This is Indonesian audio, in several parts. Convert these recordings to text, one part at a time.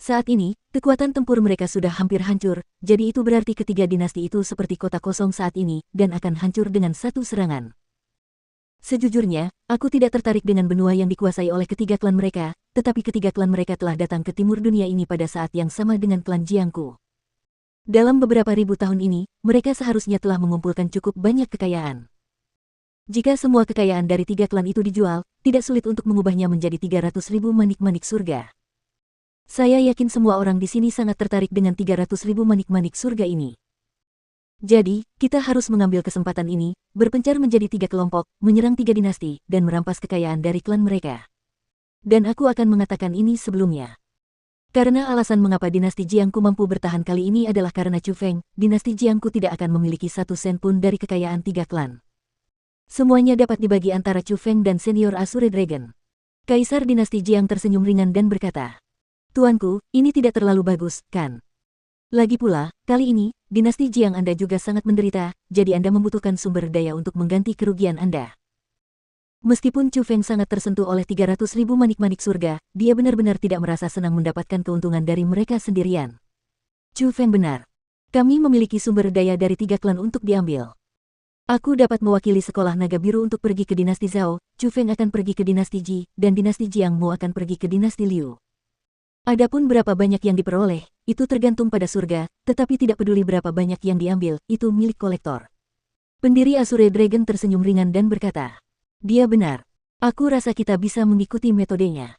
Saat ini, kekuatan tempur mereka sudah hampir hancur, jadi itu berarti ketiga dinasti itu seperti kota kosong saat ini dan akan hancur dengan satu serangan. Sejujurnya, aku tidak tertarik dengan benua yang dikuasai oleh ketiga klan mereka, tetapi ketiga klan mereka telah datang ke timur dunia ini pada saat yang sama dengan klan Jiangku. Dalam beberapa ribu tahun ini, mereka seharusnya telah mengumpulkan cukup banyak kekayaan. Jika semua kekayaan dari tiga klan itu dijual, tidak sulit untuk mengubahnya menjadi 300.000 manik-manik surga. Saya yakin semua orang di sini sangat tertarik dengan 300.000 manik-manik surga ini. Jadi, kita harus mengambil kesempatan ini, berpencar menjadi 3 kelompok, menyerang 3 dinasti, dan merampas kekayaan dari klan mereka. Dan aku akan mengatakan ini sebelumnya. Karena alasan mengapa dinasti Jiangku mampu bertahan kali ini adalah karena Chu Feng, dinasti Jiangku tidak akan memiliki 1 sen pun dari kekayaan 3 klan. Semuanya dapat dibagi antara Chu Feng dan senior Azure Dragon. Kaisar dinasti Jiang tersenyum ringan dan berkata, "Tuanku, ini tidak terlalu bagus, kan? Lagi pula, kali ini, dinasti Jiang Anda juga sangat menderita, jadi Anda membutuhkan sumber daya untuk mengganti kerugian Anda." Meskipun Chu Feng sangat tersentuh oleh 300.000 manik-manik surga, dia benar-benar tidak merasa senang mendapatkan keuntungan dari mereka sendirian. Chu Feng benar. Kami memiliki sumber daya dari 3 klan untuk diambil. Aku dapat mewakili sekolah naga biru untuk pergi ke dinasti Zhao, Chu Feng akan pergi ke dinasti Ji, dan dinasti Jiangmu akan pergi ke dinasti Liu. Adapun berapa banyak yang diperoleh, itu tergantung pada surga, tetapi tidak peduli berapa banyak yang diambil, itu milik kolektor. Pendiri Azure Dragon tersenyum ringan dan berkata, "Dia benar. Aku rasa kita bisa mengikuti metodenya."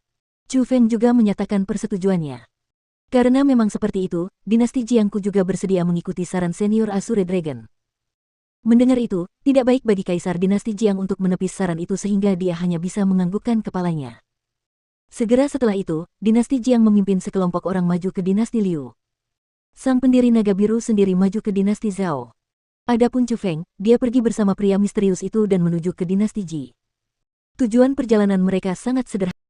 Chu Feng juga menyatakan persetujuannya. Karena memang seperti itu, dinasti Jiangku juga bersedia mengikuti saran senior Azure Dragon. Mendengar itu, tidak baik bagi kaisar dinasti Jiang untuk menepis saran itu sehingga dia hanya bisa menganggukkan kepalanya. Segera setelah itu, dinasti Jiang memimpin sekelompok orang maju ke dinasti Liu. Sang pendiri naga biru sendiri maju ke dinasti Zhao. Adapun Chu Feng, dia pergi bersama pria misterius itu dan menuju ke dinasti Ji. Tujuan perjalanan mereka sangat sederhana.